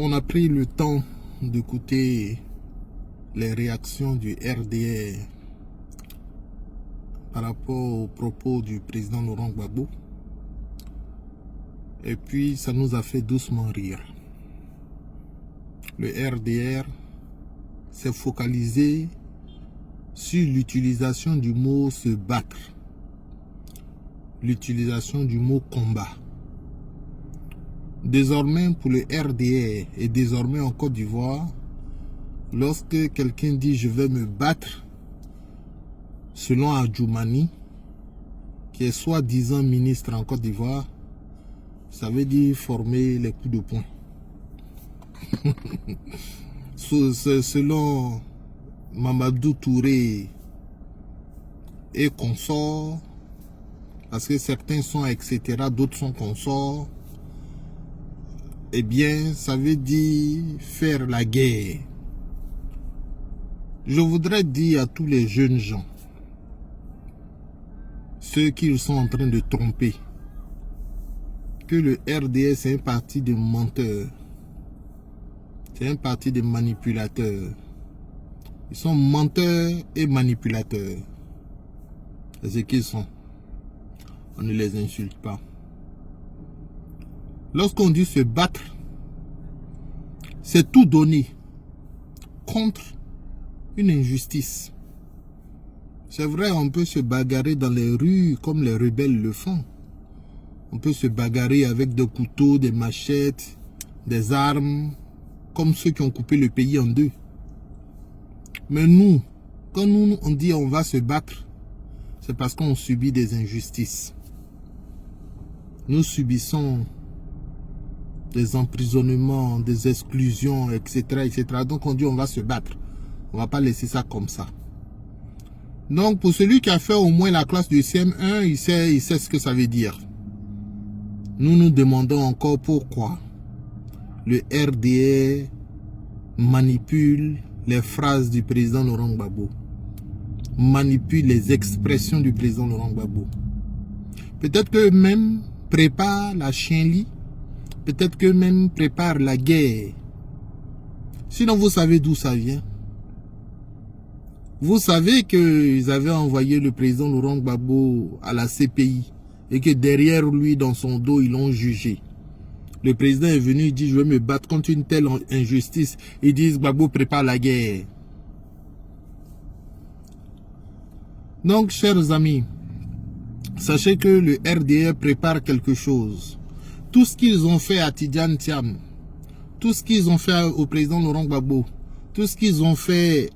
on a pris le temps d'écouter les réactions du RDR par rapport aux propos du président Laurent Gbagbo. Et puis, ça nous a fait doucement rire. Le RDR s'est focalisé sur l'utilisation du mot se battre, l'utilisation du mot combat. Désormais, pour le RDR et désormais en Côte d'Ivoire, lorsque quelqu'un dit je vais me battre, selon Adjoumani, qui est soi-disant ministre en Côte d'Ivoire, ça veut dire former les coups de poing. Selon Mamadou Touré et consorts, parce que certains sont etc., d'autres sont consorts, eh bien, ça veut dire faire la guerre. Je voudrais dire à tous les jeunes gens, ceux qui sont en train de tromper, que le RDS c'est un parti de menteurs, c'est un parti de manipulateurs. Ils sont menteurs et manipulateurs. C'est ce qu'ils sont. On ne les insulte pas. Lorsqu'on dit se battre, c'est tout donner contre une injustice. C'est vrai, on peut se bagarrer dans les rues comme les rebelles le font. On peut se bagarrer avec des couteaux, des machettes, des armes, comme ceux qui ont coupé le pays en deux. Mais nous, quand nous on dit on va se battre, c'est parce qu'on subit des injustices. Nous subissons des emprisonnements, des exclusions, etc., etc. Donc on dit on va se battre. On ne va pas laisser ça comme ça. Donc pour celui qui a fait au moins la classe du CM1, il sait ce que ça veut dire. Nous nous demandons encore pourquoi le RDR manipule les phrases du président Laurent Gbagbo, manipule les expressions du président Laurent Gbagbo. Peut-être qu'eux-mêmes préparent la chienlit, peut-être qu'eux-mêmes préparent la guerre. Sinon, vous savez d'où ça vient. Vous savez qu'ils avaient envoyé le président Laurent Gbagbo à la CPI et que derrière lui, dans son dos, ils l'ont jugé. Le président est venu, il dit, je vais me battre contre une telle injustice. Ils disent, Gbagbo prépare la guerre. Donc, chers amis, sachez que le RDR prépare quelque chose. Tout ce qu'ils ont fait à Tidjane Thiam, tout ce qu'ils ont fait au président Laurent Gbagbo, tout ce qu'ils ont fait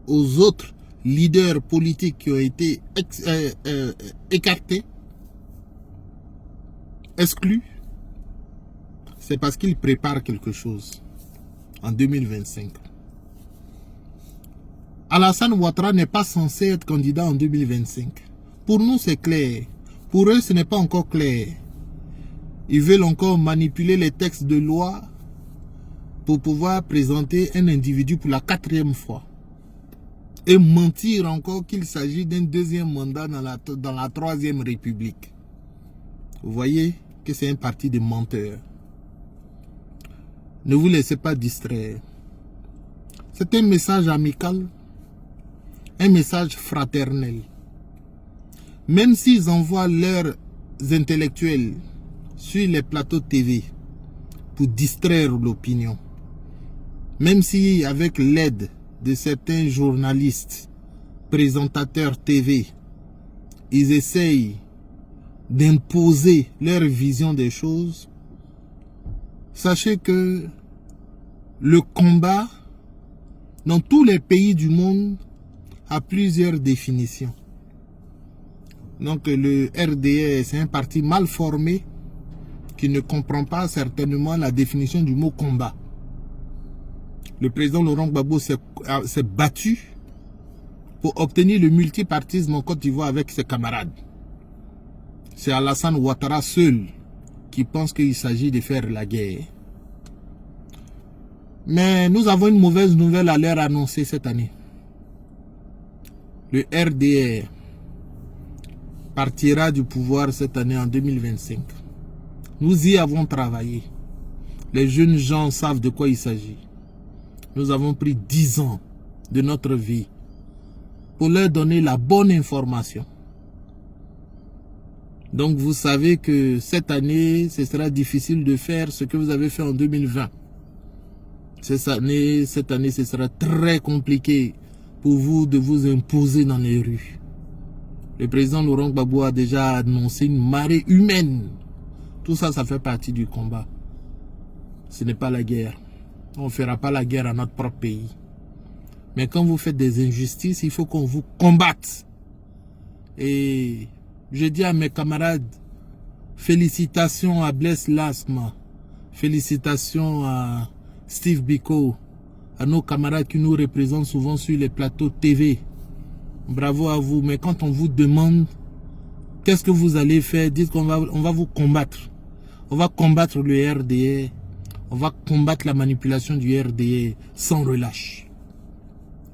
aux autres leaders politiques qui ont été écartés, exclus, c'est parce qu'ils préparent quelque chose en 2025. Alassane Ouattara n'est pas censé être candidat en 2025. Pour nous, c'est clair. Pour eux, ce n'est pas encore clair. Ils veulent encore manipuler les textes de loi pour pouvoir présenter un individu pour la 4e fois. Et mentir encore qu'il s'agit d'un 2e mandat dans la 3e République. Vous voyez que c'est un parti de menteurs. Ne vous laissez pas distraire. C'est un message amical, un message fraternel. Même s'ils envoient leurs intellectuels sur les plateaux TV pour distraire l'opinion, même si avec l'aide de certains journalistes, présentateurs TV, ils essayent d'imposer leur vision des choses, sachez que le combat dans tous les pays du monde a plusieurs définitions. Donc le RDR, c'est un parti mal formé qui ne comprend pas certainement la définition du mot combat. Le président Laurent Gbagbo s'est battu pour obtenir le multipartisme en Côte d'Ivoire avec ses camarades. C'est Alassane Ouattara seul qui pense qu'il s'agit de faire la guerre. Mais nous avons une mauvaise nouvelle à leur annoncer cette année. Le RDR partira du pouvoir cette année en 2025. Nous y avons travaillé. Les jeunes gens savent de quoi il s'agit. Nous avons pris 10 ans de notre vie pour leur donner la bonne information. Donc vous savez que cette année, ce sera difficile de faire ce que vous avez fait en 2020. Cette année, ce sera très compliqué pour vous de vous imposer dans les rues. Le président Laurent Gbagbo a déjà annoncé une marée humaine. Tout ça, ça fait partie du combat. Ce n'est pas la guerre. On ne fera pas la guerre à notre propre pays. Mais quand vous faites des injustices, il faut qu'on vous combatte. Et je dis à mes camarades, félicitations à Blaise Lasma, félicitations à Steve Biko, à nos camarades qui nous représentent souvent sur les plateaux TV. Bravo à vous. Mais quand on vous demande qu'est-ce que vous allez faire, dites qu'on va vous combattre. On va combattre le RDA. On va combattre la manipulation du RDA sans relâche.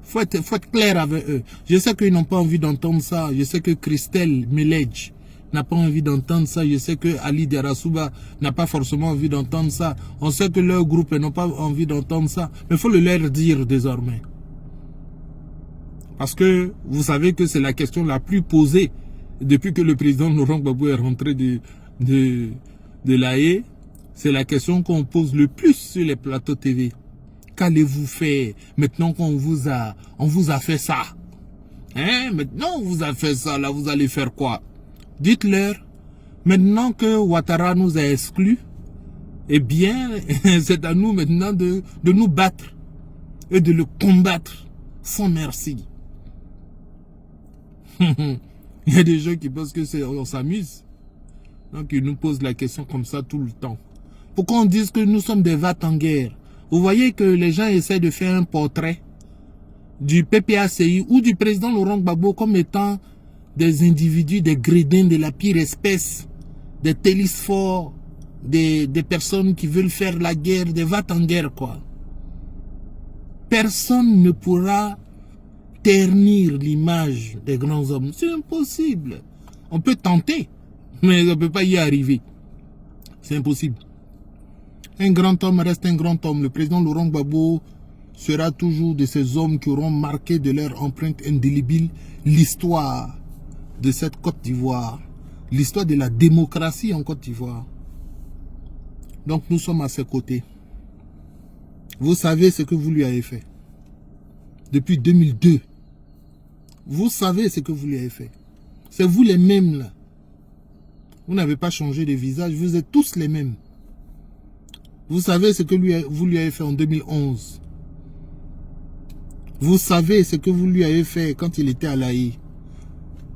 Faut être clair avec eux. Je sais qu'ils n'ont pas envie d'entendre ça. Je sais que Christelle Meledj n'a pas envie d'entendre ça. Je sais que Ali Darasouba n'a pas forcément envie d'entendre ça. On sait que leur groupe n'a pas envie d'entendre ça. Mais il faut le leur dire désormais. Parce que vous savez que c'est la question la plus posée depuis que le président Laurent Gbagbo est rentré de l'AE. C'est la question qu'on pose le plus sur les plateaux TV. Qu'allez-vous faire maintenant qu'on vous a fait ça? Hein? Maintenant on vous a fait ça, là vous allez faire quoi? Dites-leur, maintenant que Ouattara nous a exclus, eh bien, c'est à nous maintenant de nous battre et de le combattre sans merci. Il y a des gens qui pensent que on s'amuse. Donc ils nous posent la question comme ça tout le temps. Pourquoi on dit que nous sommes des vats en guerre? Vous voyez que les gens essaient de faire un portrait du PPACI ou du président Laurent Gbagbo comme étant des individus, des grédins de la pire espèce, des télésphores, des personnes qui veulent faire la guerre, des vats en guerre quoi. Personne ne pourra ternir l'image des grands hommes. C'est impossible. On peut tenter, mais on ne peut pas y arriver. C'est impossible. Un grand homme reste un grand homme. Le président Laurent Gbagbo sera toujours de ces hommes qui auront marqué de leur empreinte indélébile l'histoire de cette Côte d'Ivoire, l'histoire de la démocratie en Côte d'Ivoire. Donc nous sommes à ses côtés. Vous savez ce que vous lui avez fait. Depuis 2002. Vous savez ce que vous lui avez fait. C'est vous les mêmes là. Vous n'avez pas changé de visage. Vous êtes tous les mêmes. Vous savez ce que vous lui avez fait en 2011. Vous savez ce que vous lui avez fait quand il était à l'AI.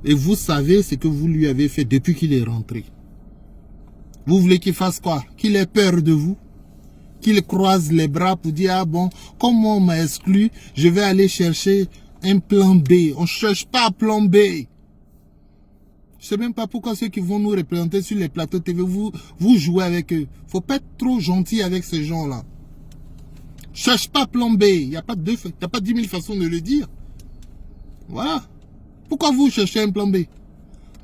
Et vous savez ce que vous lui avez fait depuis qu'il est rentré. Vous voulez qu'il fasse quoi? Qu'il ait peur de vous? Qu'il croise les bras pour dire, ah bon, comme on m'a exclu, je vais aller chercher un plan B. On ne cherche pas un plan B. Je ne sais même pas pourquoi ceux qui vont nous représenter sur les plateaux TV, vous jouez avec eux. Il ne faut pas être trop gentil avec ces gens-là. Cherche pas plan B. Il n'y a pas 10 000 façons de le dire. Voilà. Pourquoi vous cherchez un plan B?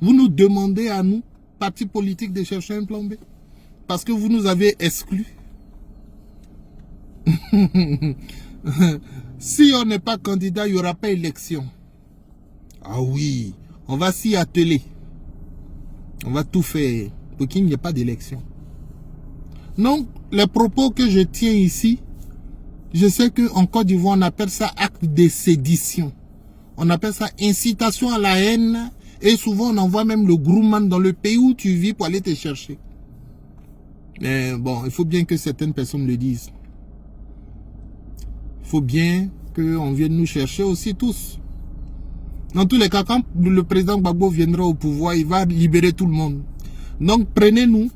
Vous nous demandez à nous, partis politiques, de chercher un plan B. Parce que vous nous avez exclus. Si on n'est pas candidat, il n'y aura pas élection. Ah oui, on va s'y atteler. On va tout faire pour qu'il n'y ait pas d'élection. Donc, les propos que je tiens ici, je sais qu'en Côte d'Ivoire, on appelle ça acte de sédition. On appelle ça incitation à la haine. Et souvent, on envoie même le groupement dans le pays où tu vis pour aller te chercher. Mais bon, il faut bien que certaines personnes le disent. Il faut bien qu'on vienne nous chercher aussi tous. Dans tous les cas, quand le président Gbagbo viendra au pouvoir, il va libérer tout le monde. Donc prenez-nous.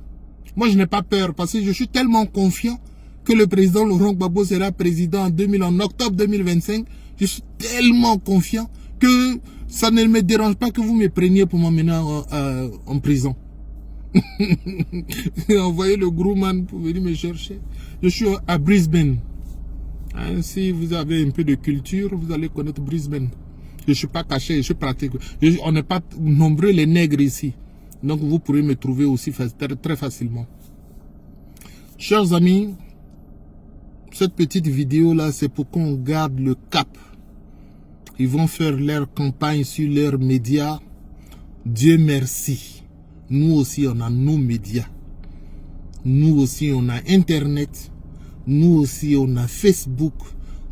Moi, je n'ai pas peur parce que je suis tellement confiant que le président Laurent Gbagbo sera président en octobre 2025. Je suis tellement confiant que ça ne me dérange pas que vous me preniez pour m'emmener en prison. Envoyez le groupman pour venir me chercher. Je suis à Brisbane. Hein, si vous avez un peu de culture, vous allez connaître Brisbane. Je ne suis pas caché, je suis pratique. On n'est pas nombreux les nègres ici. Donc vous pourrez me trouver aussi très facilement. Chers amis, cette petite vidéo là, c'est pour qu'on garde le cap. Ils vont faire leur campagne sur leurs médias. Dieu merci. Nous aussi, on a nos médias. Nous aussi, on a Internet. Nous aussi, on a Facebook.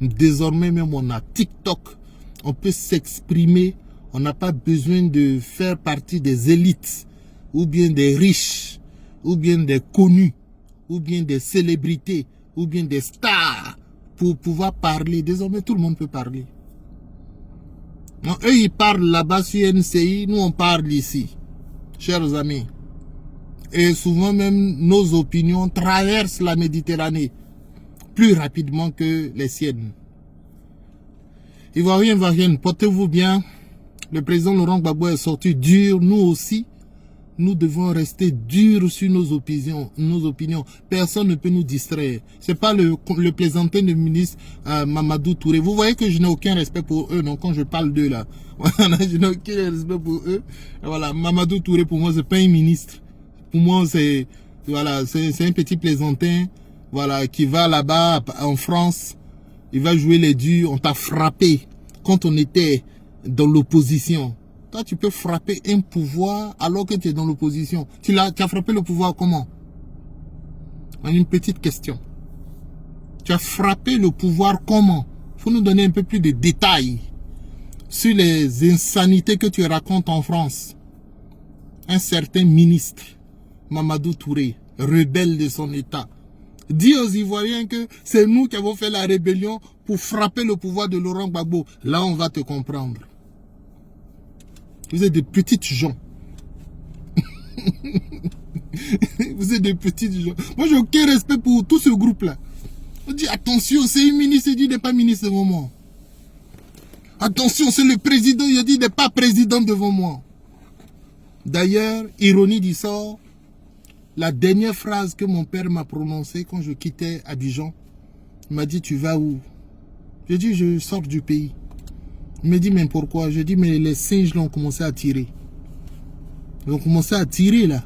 Désormais, même, on a TikTok. On peut s'exprimer. On n'a pas besoin de faire partie des élites, ou bien des riches, ou bien des connus, ou bien des célébrités, ou bien des stars, pour pouvoir parler. Désormais, tout le monde peut parler. Non, eux, ils parlent là-bas sur NCI, nous, on parle ici, chers amis. Et souvent même, nos opinions traversent la Méditerranée plus rapidement que les siennes. Ivoiriens, portez-vous bien. Le président Laurent Gbagbo est sorti dur, nous aussi. Nous devons rester durs sur nos opinions. Personne ne peut nous distraire. C'est pas le plaisantin de ministre Mamadou Touré. Vous voyez que je n'ai aucun respect pour eux, non, quand je parle d'eux là. Je n'ai aucun respect pour eux. Voilà, Mamadou Touré, pour moi, c'est pas un ministre. Pour moi, c'est voilà, c'est un petit plaisantin, voilà, qui va là-bas en France. Il va jouer les durs. On t'a frappé quand on était dans l'opposition. Toi, tu peux frapper un pouvoir alors que tu es dans l'opposition. Tu as frappé le pouvoir comment? On a une petite question. Tu as frappé le pouvoir comment? Il faut nous donner un peu plus de détails sur les insanités que tu racontes en France. Un certain ministre, Mamadou Touré, rebelle de son État, dit aux Ivoiriens que c'est nous qui avons fait la rébellion pour frapper le pouvoir de Laurent Gbagbo. Là, on va te comprendre. Vous êtes des petites gens. Vous êtes des petites gens. Moi, j'ai aucun respect pour tout ce groupe-là. On dit, attention, c'est un ministre, il dit, il n'est pas ministre devant moi. Attention, c'est le président, il dit, il n'est pas président devant moi. D'ailleurs, ironie du sort, la dernière phrase que mon père m'a prononcée quand je quittais Abidjan, il m'a dit, tu vas où? J'ai dit, je sors du pays. Il me dit, mais pourquoi? Je dis, mais les singes là ont commencé à tirer. Ils ont commencé à tirer là.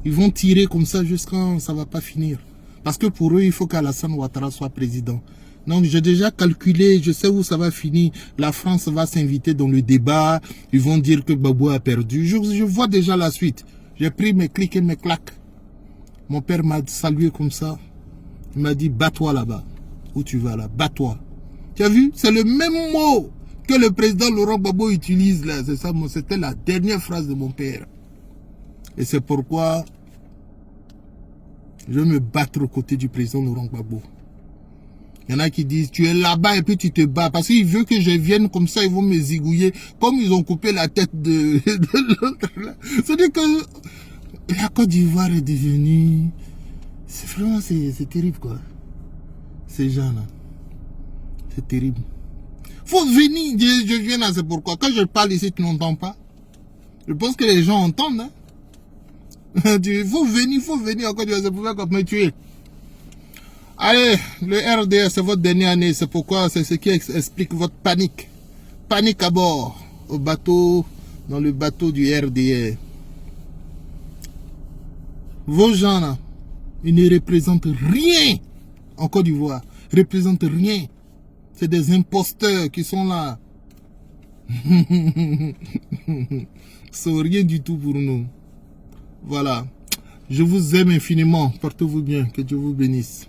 Ils vont tirer comme ça jusqu'à ça ne va pas finir. Parce que pour eux, il faut qu'Alassane Ouattara soit président. Donc j'ai déjà calculé, je sais où ça va finir. La France va s'inviter dans le débat. Ils vont dire que Gbagbo a perdu. Je vois déjà la suite. J'ai pris mes clics et mes claques. Mon père m'a salué comme ça. Il m'a dit, bats-toi là-bas. Où tu vas là? Bats-toi. Tu as vu? C'est le même mot que le président Laurent Gbagbo utilise là. C'est ça, c'était la dernière phrase de mon père. Et c'est pourquoi je vais me battre aux côtés du président Laurent Gbagbo. Il y en a qui disent, tu es là-bas et puis tu te bats. Parce qu'il veut que je vienne comme ça, ils vont me zigouiller. Comme ils ont coupé la tête de l'autre là. C'est-à-dire que la Côte d'Ivoire est devenue... Vraiment, c'est terrible quoi. Ces gens-là. C'est terrible. Faut venir, je viens là, c'est pourquoi. Quand je parle ici, tu n'entends pas. Je pense que les gens entendent. Hein? Il faut venir encore, c'est pour ça qu'on me tuer. Allez, le RDR, c'est votre dernière année. C'est pourquoi, c'est ce qui explique votre panique. Panique à bord, au bateau, dans le bateau du RDR. Vos gens là, ils ne représentent rien en Côte d'Ivoire. Ils ne représentent rien. C'est des imposteurs qui sont là. C'est rien du tout pour nous. Voilà. Je vous aime infiniment. Portez-vous bien. Que Dieu vous bénisse.